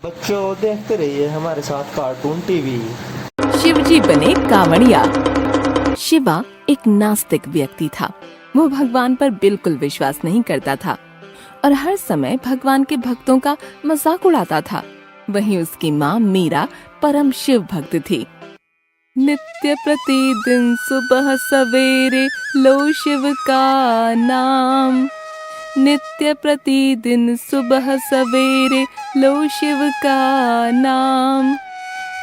बच्चों देखते रहिए हमारे साथ कार्टून टीवी। शिवजी बने कांवड़िया। शिवा एक नास्तिक व्यक्ति था। वो भगवान पर बिल्कुल विश्वास नहीं करता था और हर समय भगवान के भक्तों का मजाक उड़ाता था। वहीं उसकी माँ मीरा परम शिव भक्त थी। नित्य प्रतिदिन सुबह सवेरे लो शिव का नाम। नित्य प्रतिदिन सुबह सवेरे लो शिव का नाम।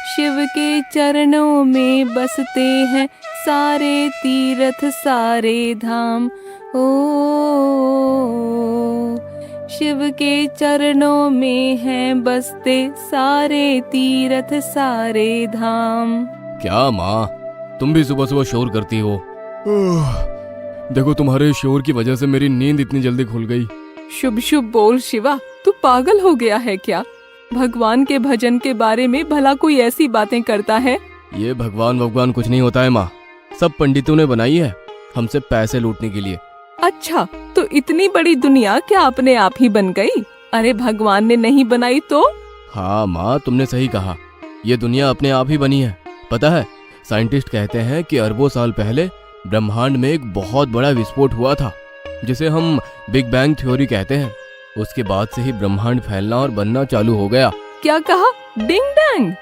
शिव के चरणों में बसते हैं सारे तीर्थ सारे धाम। ओ शिव के चरणों में हैं बसते सारे तीर्थ सारे धाम। क्या माँ, तुम भी सुबह सुबह शोर करती हो? देखो, तुम्हारे शोर की वजह से मेरी नींद इतनी जल्दी खुल गई। शुभ शुभ बोल शिवा, तू पागल हो गया है क्या? भगवान के भजन के बारे में भला कोई ऐसी बातें करता है? ये भगवान कुछ नहीं होता है माँ, सब पंडितों ने बनाई है हमसे पैसे लूटने के लिए। अच्छा, तो इतनी बड़ी दुनिया क्या अपने आप ही बन गई? अरे भगवान ने नहीं बनाई तो? हाँ माँ, तुमने सही कहा, ये दुनिया अपने आप ही बनी है। पता है, साइंटिस्ट कहते हैं कि अरबों साल पहले ब्रह्मांड में एक बहुत बड़ा विस्फोट हुआ था, जिसे हम बिग बैंग थ्योरी कहते हैं। उसके बाद से ही ब्रह्मांड फैलना और बनना चालू हो गया। क्या कहा? डिंग डैंग?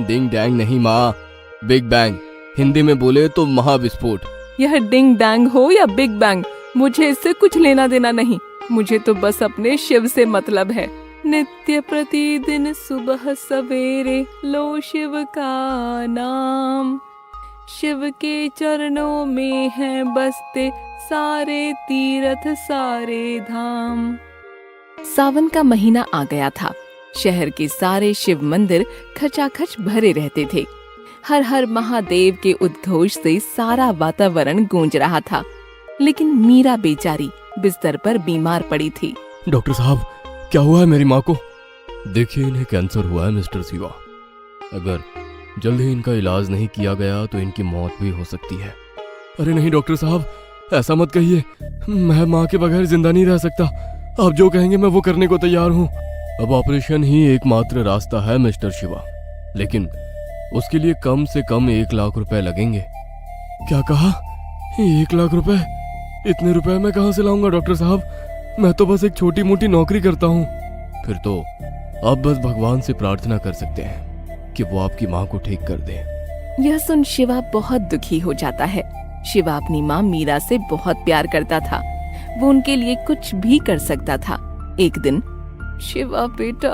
डिंग डैंग नहीं माँ, बिग बैंग। हिंदी में बोले तो महाविस्फोट। यह डिंग डैंग हो या बिग बैंग, मुझे इससे कुछ लेना देना नहीं। मुझे तो बस अपने शिव से मतलब है। नित्य प्रतिदिन सुबह सवेरे लो शिव का नाम। शिव के चरणों में हैं बसते सारे तीर्थ सारे धाम। सावन का महीना आ गया था। शहर के सारे शिव मंदिर खचाखच भरे रहते थे। हर हर महादेव के उद्घोष से सारा वातावरण गूंज रहा था। लेकिन मीरा बेचारी बिस्तर पर बीमार पड़ी थी। डॉक्टर साहब, क्या हुआ है मेरी माँ को? देखिए, इन्हें कैंसर हुआ है मिस्टर शिवा। अगर जल्द ही इनका इलाज नहीं किया गया तो इनकी मौत भी हो सकती है। अरे नहीं डॉक्टर साहब, ऐसा मत कहिए। मैं माँ के बगैर जिंदा नहीं रह सकता। आप जो कहेंगे मैं वो करने को तैयार हूँ। अब ऑपरेशन ही एकमात्र रास्ता है मिस्टर शिवा, लेकिन उसके लिए कम से कम 1 लाख रुपए लगेंगे। क्या कहा? 1 लाख रुपए? इतने रुपए मैं कहाँ से लाऊंगा डॉक्टर साहब? मैं तो बस एक छोटी मोटी नौकरी करता हूँ। फिर तो आप बस भगवान से प्रार्थना कर सकते हैं कि वो आपकी माँ को ठीक कर दे। यह सुन शिवा बहुत दुखी हो जाता है। शिवा अपनी माँ मीरा से बहुत प्यार करता था। वो उनके लिए कुछ भी कर सकता था। एक दिन, शिवा बेटा।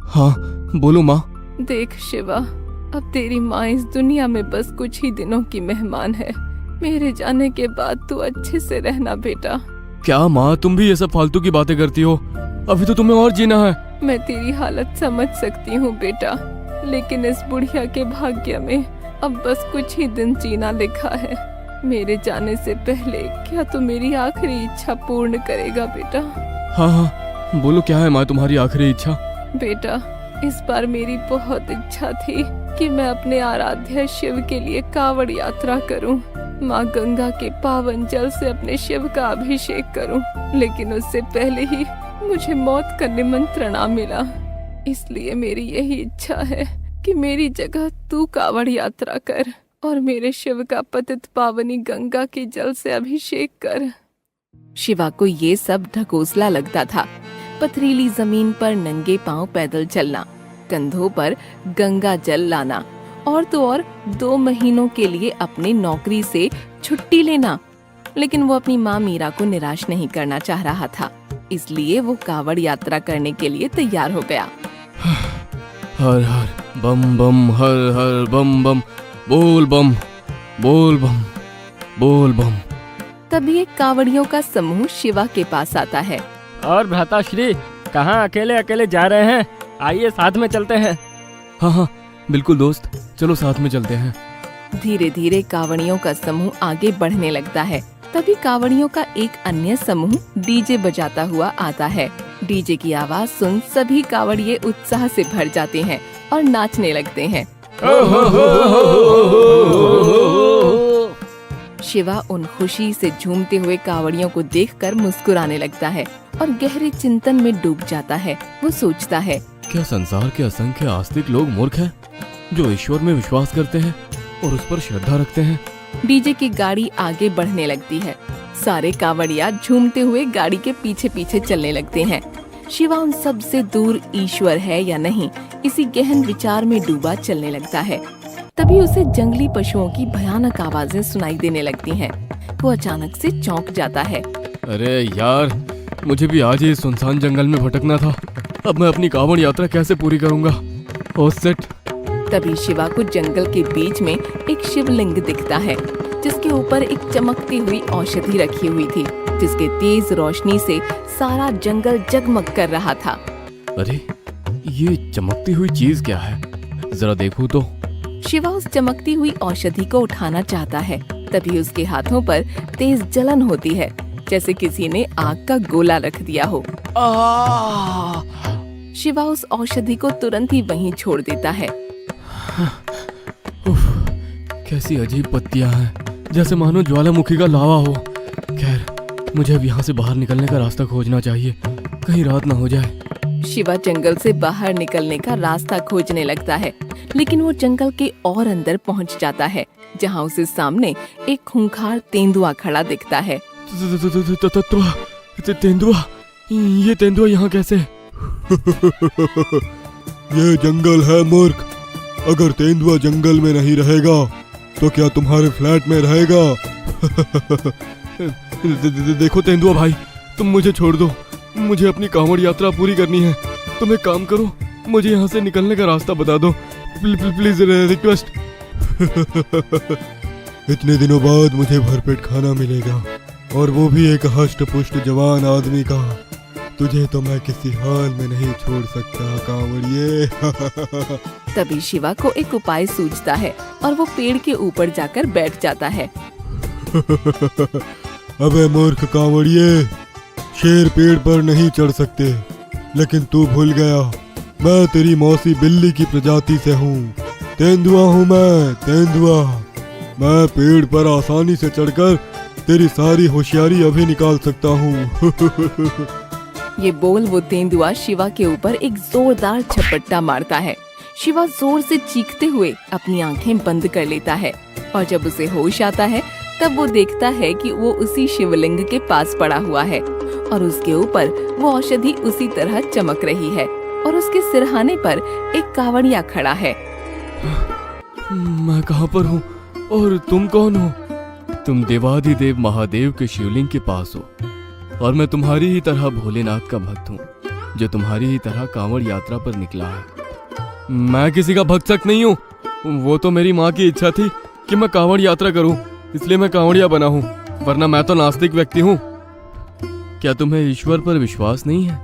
हाँ बोलो माँ। देख शिवा, अब तेरी माँ इस दुनिया में बस कुछ ही दिनों की मेहमान है। मेरे जाने के बाद तू अच्छे से रहना बेटा। क्या माँ, तुम भी ये सब फालतू की बातें करती हो? अभी तो तुम्हें और जीना है। मैं तेरी हालत समझ सकती हूँ बेटा, लेकिन इस बुढ़िया के भाग्य में अब बस कुछ ही दिन जीना लिखा है। मेरे जाने से पहले क्या तू मेरी आखिरी इच्छा पूर्ण करेगा बेटा? हाँ, बोलो क्या है माँ तुम्हारी आखिरी इच्छा? बेटा, इस बार मेरी बहुत इच्छा थी कि मैं अपने आराध्य शिव के लिए कांवड़ यात्रा करूं, माँ गंगा के पावन जल से अपने शिव का अभिषेक करूं। लेकिन उससे पहले ही मुझे मौत का निमंत्रण आ मिला। इसलिए मेरी यही इच्छा है कि मेरी जगह तू कांवड़ यात्रा कर और मेरे शिव का पतित पावनी गंगा के जल से अभिषेक कर। शिवा को ये सब ढकोसला लगता था। पथरीली जमीन पर नंगे पांव पैदल चलना, कंधों पर गंगा जल लाना और तो और 2 महीनों के लिए अपनी नौकरी से छुट्टी लेना। लेकिन वो अपनी माँ मीरा को निराश नहीं करना चाह रहा था, इसलिए वो कांवड़ यात्रा करने के लिए तैयार हो गया। हर हर बम बम, हर हर बम बम, बोल बम, बोल बम, बोल बम। तभी एक कांवड़ियों का समूह शिवा के पास आता है। और भ्राताश्री, कहाँ अकेले अकेले जा रहे हैं? आइए साथ में चलते हैं। हाँ, बिल्कुल दोस्त, चलो साथ में चलते हैं। धीरे धीरे कांवड़ियों का समूह आगे बढ़ने लगता है। तभी कांवड़ियों का एक अन्य समूह डीजे बजाता हुआ आता है। डीजे की आवाज सुन सभी कांवड़िये उत्साह से भर जाते हैं और नाचने लगते हैं। शिवा उन खुशी से झूमते हुए कांवड़ियों को देखकर मुस्कुराने लगता है और गहरे चिंतन में डूब जाता है। वो सोचता है, क्या संसार के असंख्य आस्तिक लोग मूर्ख हैं जो ईश्वर में विश्वास करते हैं और उस पर श्रद्धा रखते हैं? डीजे की गाड़ी आगे बढ़ने लगती है। सारे कांवड़िया झूमते हुए गाड़ी के पीछे पीछे चलने लगते हैं। शिवा उन सब से दूर ईश्वर है या नहीं, इसी गहन विचार में डूबा चलने लगता है। तभी उसे जंगली पशुओं की भयानक आवाजें सुनाई देने लगती हैं। वो अचानक से चौंक जाता है। अरे यार, मुझे भी आज ही सुनसान जंगल में भटकना था। अब मैं अपनी कांवड़ यात्रा कैसे पूरी करूंगा? ओ सेट। तभी शिवा को जंगल के बीच में एक शिवलिंग दिखता है, जिसके ऊपर एक चमकती हुई औषधि रखी हुई थी, जिसके तेज रोशनी से सारा जंगल जगमग कर रहा था। अरे ये चमकती हुई चीज क्या है? जरा देखूं तो। शिवा उस चमकती हुई औषधि को उठाना चाहता है। तभी उसके हाथों पर तेज जलन होती है, जैसे किसी ने आग का गोला रख दिया हो। शिवा उस औषधि को तुरंत ही वहीं छोड़ देता है। उफ, कैसी अजीब पत्तियां हैं, जैसे मानो ज्वालामुखी का लावा हो। खैर, मुझे अब यहाँ से बाहर निकलने का रास्ता खोजना चाहिए, कहीं रात ना हो जाए। शिवा जंगल से बाहर निकलने का रास्ता खोजने लगता है, लेकिन वो जंगल के और अंदर पहुँच जाता है, जहाँ उसे सामने एक खूंखार तेंदुआ खड़ा दिखता है। तेंदुआ, ये तेंदुआ यहाँ कैसे? ये जंगल है मूर्ख। अगर तेंदुआ जंगल में नहीं रहेगा तो क्या तुम्हारे फ्लैट में रहेगा? देखो तेंदुआ भाई, तुम मुझे छोड़ दो, मुझे अपनी कांवड़ यात्रा पूरी करनी है। तुम एक काम करो, मुझे यहाँ से निकलने का रास्ता बता दो, प्लीज रिक्वेस्ट। इतने दिनों बाद मुझे भरपेट खाना मिलेगा, और वो भी एक हष्ट पुष्ट जवान आदमी का। तुझे तो मैं किसी हाल में नहीं छोड़ सकता कांवड़िए। तभी शिवा को एक उपाय सूझता है और वो पेड़ के ऊपर जाकर बैठ जाता है। अबे मूर्ख कांवड़िए, शेर पेड़ पर नहीं चढ़ सकते, लेकिन तू भूल गया, मैं तेरी मौसी बिल्ली की प्रजाति से हूँ। तेंदुआ हूँ मैं, तेंदुआ। मैं पेड़ पर आसानी से चढ़कर तेरी सारी होशियारी अभी निकाल सकता हूँ। ये बोल वो तेंदुआ शिवा के ऊपर एक जोरदार झपट्टा मारता है। शिवा जोर से चीखते हुए अपनी आंखें बंद कर लेता है, और जब उसे होश आता है तब वो देखता है कि वो उसी शिवलिंग के पास पड़ा हुआ है, और उसके ऊपर वो औषधि उसी तरह चमक रही है, और उसके सिरहाने पर एक कांवड़िया खड़ा है। मैं कहाँ पर हूँ और तुम कौन हो? तुम देवाधिदेव महादेव के शिवलिंग के पास हो, और मैं तुम्हारी ही तरह भोलेनाथ का भक्त हूँ, जो तुम्हारी ही तरह कांवड़ यात्रा पर निकला है। मैं किसी का भक्त सक नहीं हूँ, वो तो मेरी माँ की इच्छा थी कि मैं कांवड़ यात्रा करूँ, इसलिए मैं कांवड़िया बना हूँ, वरना मैं तो नास्तिक व्यक्ति हूँ। क्या तुम्हें ईश्वर पर विश्वास नहीं है?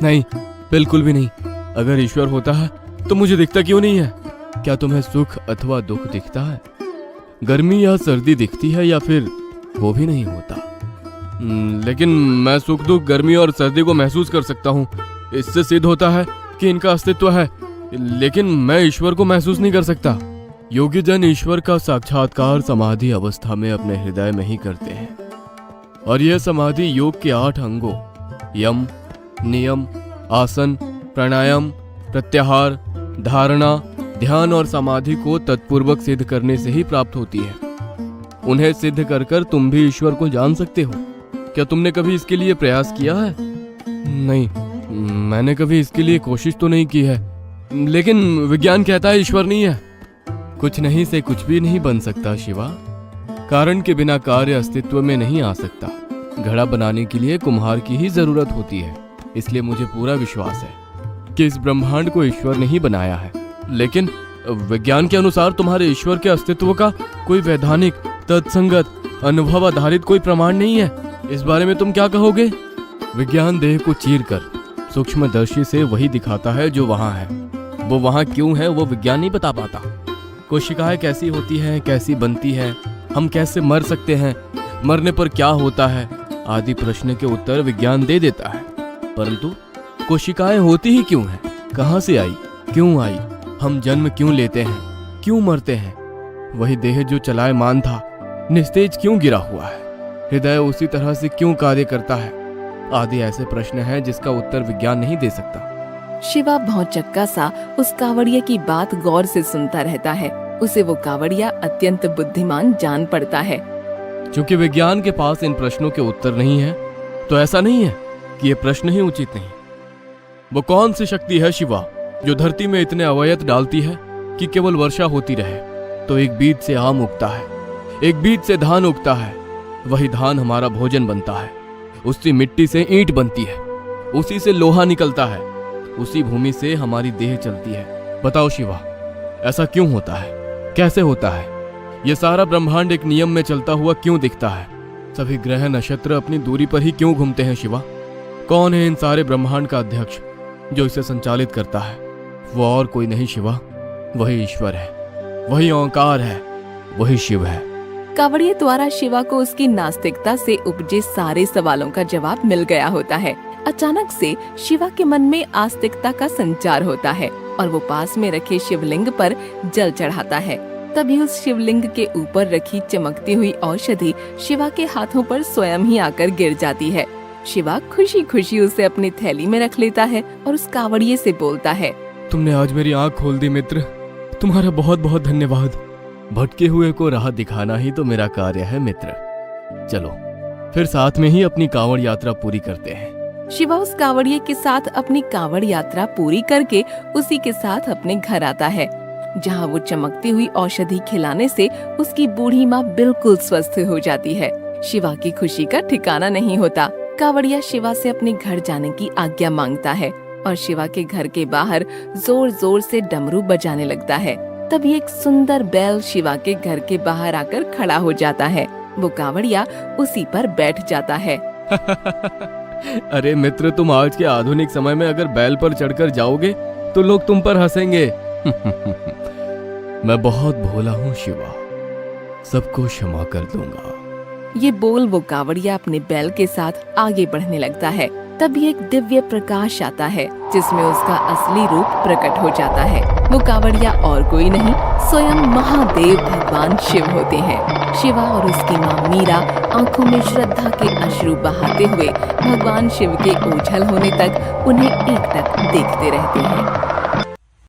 नहीं, बिल्कुल भी नहीं। अगर ईश्वर होता है तो मुझे दिखता क्यों नहीं है? क्या तुम्हें सुख अथवा दुख दिखता है? गर्मी या सर्दी दिखती है, या फिर वो भी नहीं होता? लेकिन मैं सुख दुख, गर्मी और सर्दी को महसूस कर सकता हूँ। इससे सिद्ध होता है कि इनका अस्तित्व है, लेकिन मैं ईश्वर को महसूस नहीं कर सकता। योगी जन ईश्वर का साक्षात्कार समाधि अवस्था में अपने हृदय में ही करते हैं, और यह समाधि योग के 8 अंगों यम, नियम, आसन, प्राणायाम, प्रत्याहार, धारणा, ध्यान और समाधि को तत्पूर्वक सिद्ध करने से ही प्राप्त होती है। उन्हें सिद्ध कर कर तुम भी ईश्वर को जान सकते हो। क्या तुमने कभी इसके लिए प्रयास किया है? नहीं, मैंने कभी इसके लिए कोशिश तो नहीं की है, लेकिन विज्ञान कहता है ईश्वर नहीं है। कुछ नहीं से कुछ भी नहीं बन सकता शिवा। कारण के बिना कार्य अस्तित्व में नहीं आ सकता। घड़ा बनाने के लिए कुम्हार की ही जरूरत होती है। इसलिए मुझे पूरा विश्वास है कि इस ब्रह्मांड को ईश्वर ने ही बनाया है। लेकिन विज्ञान के अनुसार तुम्हारे ईश्वर के अस्तित्व का कोई वैधानिक, तत्संगत, अनुभव आधारित कोई प्रमाण नहीं है। इस बारे में तुम क्या कहोगे? विज्ञान देह को चीरकर सूक्ष्मदर्शी से वही दिखाता है जो वहाँ है। वो वहाँ क्यों है वो विज्ञान नहीं बता पाता। कोशिकाएं कैसी होती हैं, कैसी बनती है, हम कैसे मर सकते हैं, मरने पर क्या होता है आदि प्रश्न के उत्तर विज्ञान दे देता है। परंतु कोशिकाएं होती ही क्यों हैं, कहाँ से आई, क्यों आई, हम जन्म क्यों लेते हैं, क्यों मरते हैं, वही देह जो चलायमान था निस्तेज क्यों गिरा हुआ है, हृदय उसी तरह से क्यों कार्य करता है, आदि ऐसे प्रश्न हैं जिसका उत्तर विज्ञान नहीं दे सकता। शिवा भौचक्का सा उस कावड़िया की बात गौर से सुनता रहता है। उसे वो कावड़िया अत्यंत बुद्धिमान जान पड़ता है। क्योंकि विज्ञान के पास इन प्रश्नों के उत्तर नहीं है, तो ऐसा नहीं है कि ये प्रश्न ही उचित नहीं। वो कौन सी शक्ति है शिवा जो धरती में इतने अवयत डालती है कि केवल वर्षा होती रहे तो एक बीज से आम उगता है, एक बीज से धान उगता है, वही धान हमारा भोजन बनता है, उसी मिट्टी से ईंट बनती है, उसी से लोहा निकलता है, उसी भूमि से हमारी देह चलती है। बताओ शिवा, ऐसा क्यों होता है, कैसे होता है? ये सारा ब्रह्मांड एक नियम में चलता हुआ क्यों दिखता है? सभी ग्रह नक्षत्र अपनी दूरी पर ही क्यों घूमते हैं शिवा? कौन है इन सारे ब्रह्मांड का अध्यक्ष जो इसे संचालित करता है? वो और कोई नहीं शिवा, वही ईश्वर है, वही ओंकार है, वही शिव है। कावड़िया द्वारा शिवा को उसकी नास्तिकता से उपजे सारे सवालों का जवाब मिल गया होता है। अचानक से शिवा के मन में आस्तिकता का संचार होता है और वो पास में रखे शिवलिंग पर जल चढ़ाता है। तभी उस शिवलिंग के ऊपर रखी चमकती हुई औषधि शिवा के हाथों पर स्वयं ही आकर गिर जाती है। शिवा खुशी खुशी उसे अपनी थैली में रख लेता है और उस कावड़िए से बोलता है, तुमने आज मेरी आंख खोल दी मित्र, तुम्हारा बहुत बहुत धन्यवाद। भटके हुए को राह दिखाना ही तो मेरा कार्य है मित्र। चलो फिर साथ में ही अपनी कांवड़ यात्रा पूरी करते हैं। शिवा उस कावड़िए के साथ अपनी कांवड़ यात्रा पूरी करके उसी के साथ अपने घर आता है, जहाँ वो चमकती हुई औषधि खिलाने से उसकी बूढ़ी माँ बिल्कुल स्वस्थ हो जाती है। शिवा की खुशी का ठिकाना नहीं होता। कावड़िया शिवा से अपने घर जाने की आज्ञा मांगता है और शिवा के घर के बाहर जोर जोर से डमरू बजाने लगता है। तभी एक सुंदर बैल शिवा के घर के बाहर आकर खड़ा हो जाता है। वो कावड़िया उसी पर बैठ जाता है। अरे मित्र, तुम आज के आधुनिक समय में अगर बैल पर चढ़कर जाओगे तो लोग तुम पर हंसेंगे। मैं बहुत भोला हूँ शिवा, सबको क्षमा कर दूंगा। ये बोल वो कावड़िया अपने बैल के साथ आगे बढ़ने लगता है। तभी एक दिव्य प्रकाश आता है जिसमें उसका असली रूप प्रकट हो जाता है। वो कावड़िया और कोई नहीं, स्वयं महादेव भगवान शिव होते हैं। शिवा और उसकी माँ मीरा आंखों में श्रद्धा के अश्रु बहाते हुए भगवान शिव के ओझल होने तक उन्हें एकटक देखते रहते हैं।